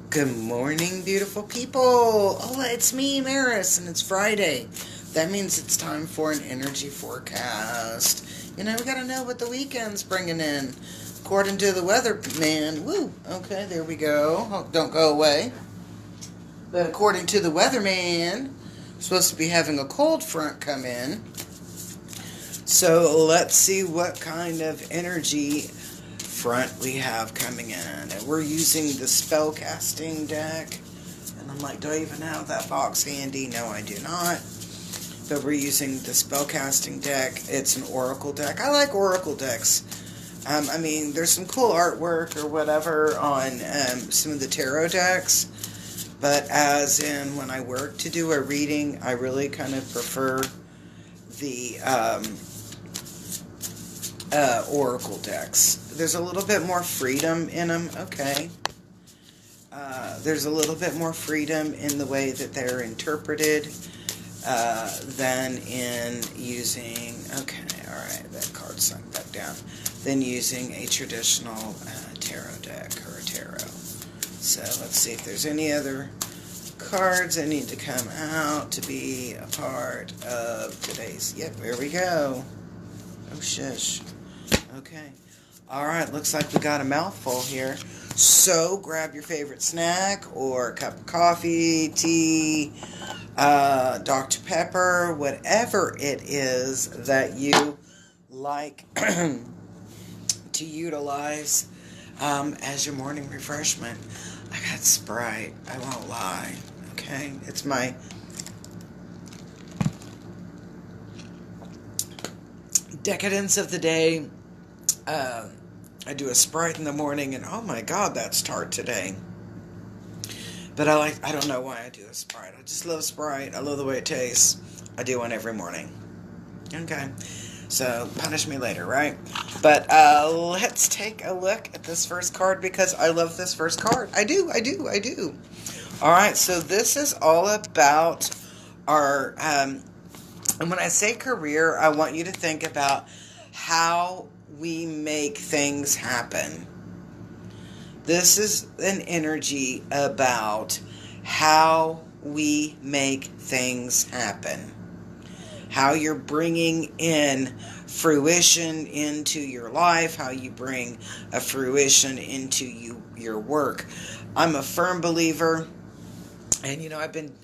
Good morning, beautiful people. Oh, it's me, Maris, and it's Friday. That means it's time for an energy forecast. We gotta know what the weekend's bringing in. According to the weather man, woo, okay, there we go. Oh, don't go away. But according to the weatherman, we're supposed to be having a cold front come in. So let's see what kind of energy front we have coming in. And we're using the Spellcasting deck. And I'm like, do I even have that box handy? No, I do not. But we're using the Spellcasting deck. It's an oracle deck. I like oracle decks. There's some cool artwork or whatever on some of the tarot decks. But as in when I work to do a reading, I really kind of prefer the oracle decks. There's a little bit more freedom in them. Okay. There's a little bit more freedom in the way that they're interpreted than in using, alright, that card sunk back down, than using a traditional tarot deck or a tarot. So let's see if there's any other cards that need to come out to be a part of today's. Yep, there we go. Oh, shush. Okay. Alright, looks like we got a mouthful here. So, grab your favorite snack or a cup of coffee, tea, Dr. Pepper, whatever it is that you like to utilize as your morning refreshment. I got Sprite. I won't lie. Okay? It's my decadence of the day. I do a Sprite in the morning, and oh my god, that's tart today. But I don't know why I do a Sprite. I just love Sprite. I love the way it tastes. I do one every morning. Okay. So, punish me later, right? But let's take a look at this first card because I love this first card. I do. Alright, so this is all about our, and when I say career, I want you to think about how we make things happen. This is an energy about how we make things happen. How you're bringing in fruition into your life, how you bring a fruition into your work. I'm a firm believer, and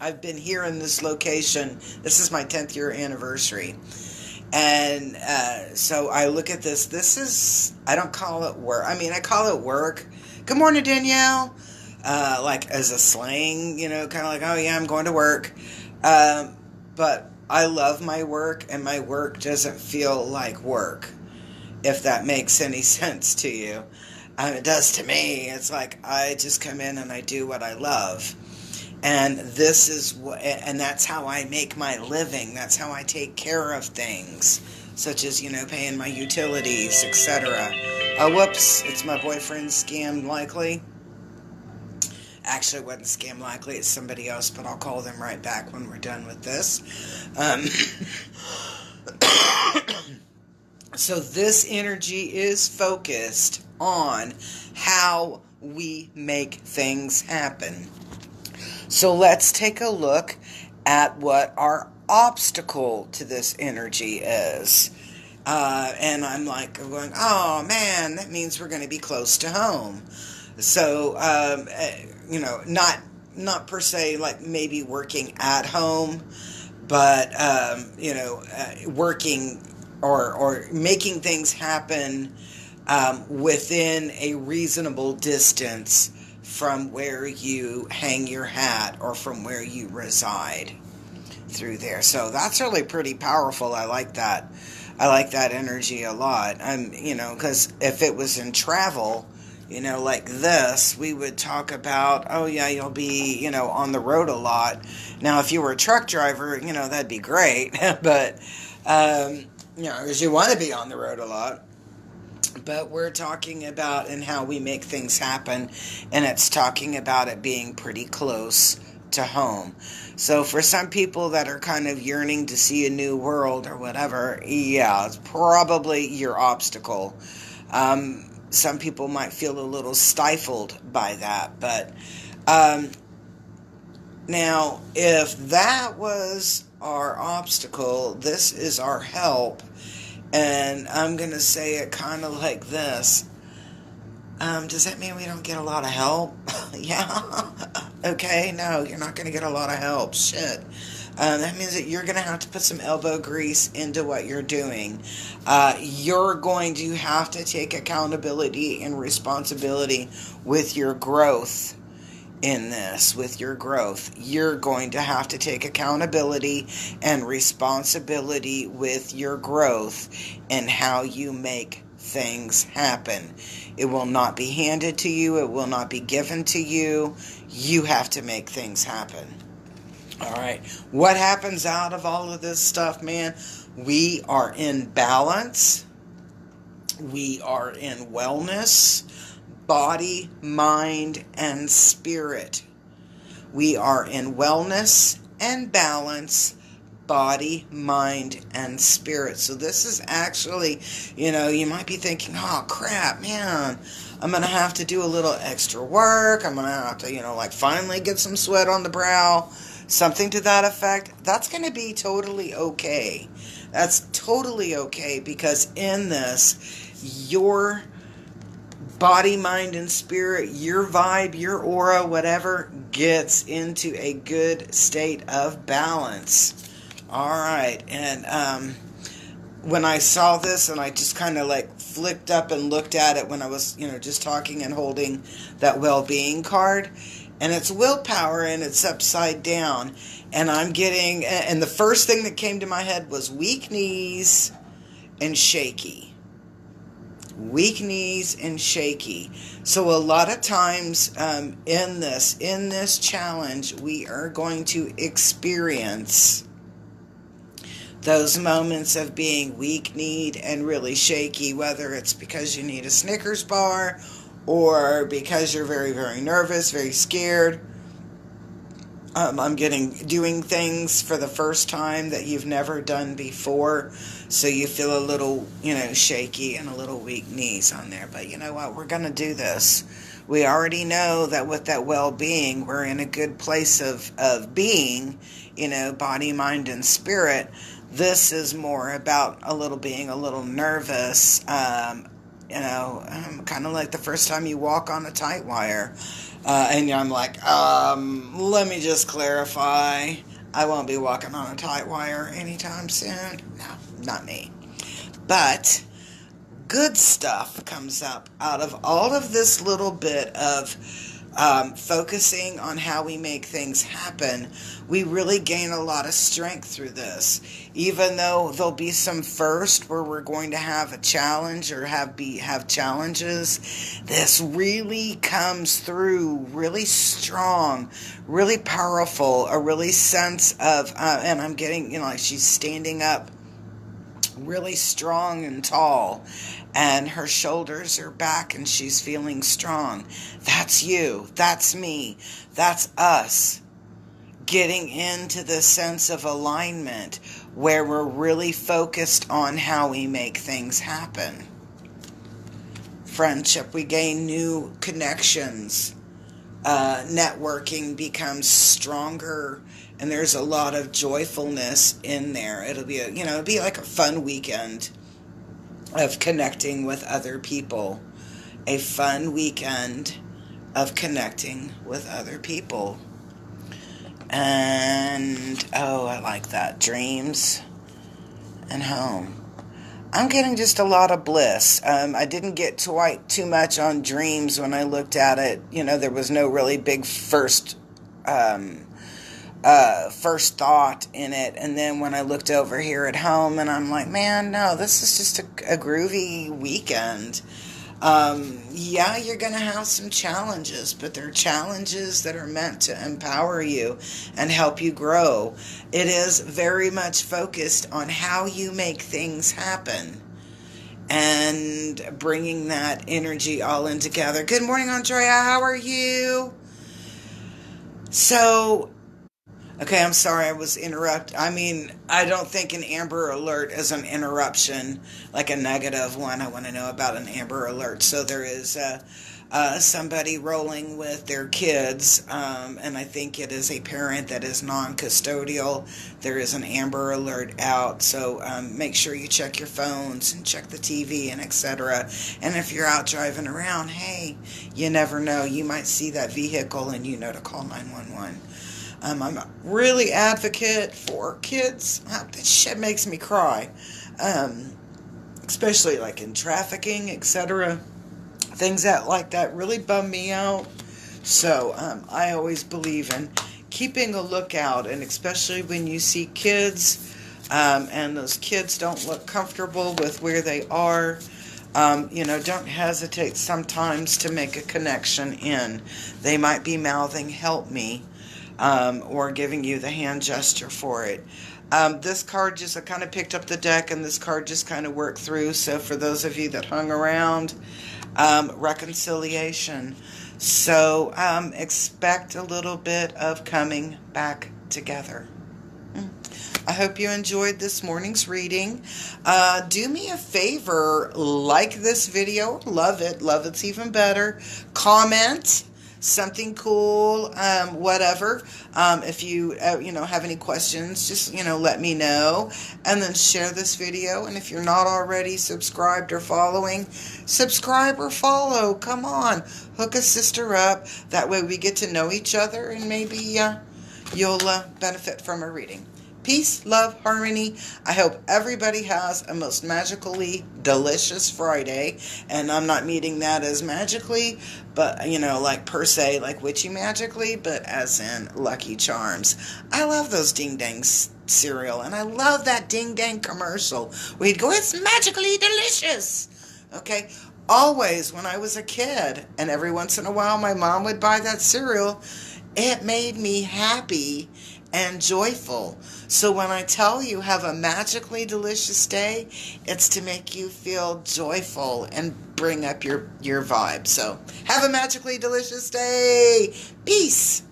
I've been here in this location. This is my 10th year anniversary. And so I look at this. This is, I don't call it work. I call it work. Good morning, Danielle. Like as a slang, kind of like, oh yeah, I'm going to work. But I love my work, and my work doesn't feel like work, if that makes any sense to you. It does to me. It's like I just come in and I do what I love. And this is and that's how I make my living. That's how I take care of things, such as, paying my utilities, etc. Oh, whoops, it's my boyfriend, Scam Likely. Actually, it wasn't Scam Likely, it's somebody else, but I'll call them right back when we're done with this. So this energy is focused on how we make things happen. So let's take a look at what our obstacle to this energy is. And I'm like going, oh man, that means we're going to be close to home. So, not per se like maybe working at home, but, working or making things happen within a reasonable distance from where you hang your hat or from where you reside through there. So that's really pretty powerful. I like that. I like that energy a lot. Because if it was in travel, like this, we would talk about, oh yeah, you'll be, on the road a lot. Now, if you were a truck driver, that'd be great. But, because you want to be on the road a lot. But we're talking about and how we make things happen, and it's talking about it being pretty close to home. So for some people that are kind of yearning to see a new world or whatever, yeah, it's probably your obstacle. Some people might feel a little stifled by that, but Um, Now, if that was our obstacle, this is our help. And I'm going to say it kind of like this. Does that mean we don't get a lot of help? Yeah. Okay, no, you're not going to get a lot of help. Shit. That means that you're going to have to put some elbow grease into what you're doing. You're going to have to take accountability and responsibility with your growth in this, with your growth. You're going to have to take accountability and responsibility with your growth and how you make things happen. It will not be handed to you. It will not be given to you. You have to make things happen. All right. What happens out of all of this stuff, man? We are in balance. We are in wellness. Body, mind, and spirit. We are in wellness and balance, body, mind, and spirit. So this is actually, you might be thinking, oh crap, man, I'm going to have to do a little extra work. I'm going to have to, finally get some sweat on the brow. Something to that effect. That's going to be totally okay. That's totally okay, because in this, your body, mind, and spirit, your vibe, your aura, whatever, gets into a good state of balance. All right. And when I saw this, and I just kind of flicked up and looked at it when I was, just talking and holding that well-being card, and it's willpower, and it's upside down, and I'm getting, and the first thing that came to my head was weak knees and shaky. Weak knees and shaky. So a lot of times in this challenge, we are going to experience those moments of being weak-kneed and really shaky, whether it's because you need a Snickers bar or because you're very, very nervous, very scared. I'm doing things for the first time that you've never done before, so you feel a little, shaky and a little weak knees on there. But you know what? We're going to do this. We already know that with that well-being, we're in a good place of being, body, mind, and spirit. This is more about being a little nervous, kind of like the first time you walk on a tight wire. And I'm like, let me just clarify. I won't be walking on a tight wire anytime soon. No, not me. But good stuff comes up out of all of this little bit of focusing on how we make things happen. We really gain a lot of strength through this. Even though there'll be some first where we're going to have a challenge or have challenges, this really comes through really strong, really powerful, a really sense of, and I'm getting, she's standing up really strong and tall, and her shoulders are back and she's feeling strong. That's you. That's me. That's us. Getting into the sense of alignment where we're really focused on how we make things happen. Friendship, we gain new connections. Networking becomes stronger, and there's a lot of joyfulness in there. It'll be it'll be like a fun weekend of connecting with other people. A fun weekend of connecting with other people. And, I like that. Dreams and home. I'm getting just a lot of bliss. I didn't get too much on dreams when I looked at it. There was no really big first thought in it. And then when I looked over here at home, and I'm like, man, no, this is just a groovy weekend. Yeah, you're going to have some challenges, but they're challenges that are meant to empower you and help you grow. It is very much focused on how you make things happen and bringing that energy all in together. Good morning, Andrea. How are you? So, okay, I'm sorry I was interrupted. I don't think an Amber Alert is an interruption, like a negative one. I want to know about an Amber Alert. So there is somebody rolling with their kids, and I think it is a parent that is non-custodial. There is an Amber Alert out, so make sure you check your phones and check the TV and etc. And if you're out driving around, hey, you never know. You might see that vehicle and you know to call 911. I'm a really advocate for kids. This shit makes me cry, especially like in trafficking, etc. Things that like that really bum me out. So I always believe in keeping a lookout, and especially when you see kids and those kids don't look comfortable with where they are, don't hesitate sometimes to make a connection in. They might be mouthing "help me" or giving you the hand gesture for it. This card just, I kind of picked up the deck and this card just kind of worked through. So for those of you that hung around, reconciliation. So expect a little bit of coming back together. I hope you enjoyed this morning's reading. Do me a favor, like this video, love it's even better. Comment something cool, whatever. If you have any questions, just let me know, and then share this video. And if you're not already subscribed or following, subscribe or follow. Come on, hook a sister up. That way we get to know each other, and maybe you'll benefit from a reading. Peace, love, harmony. I hope everybody has a most magically delicious Friday. And I'm not meaning that as magically, but, like per se, like witchy magically, but as in Lucky Charms. I love those Ding Dang cereal, and I love that Ding Dang commercial. We'd go, it's magically delicious. Okay? Always when I was a kid, and every once in a while my mom would buy that cereal, it made me happy and joyful. So when I tell you have a magically delicious day, it's to make you feel joyful and bring up your vibe. So have a magically delicious day. Peace.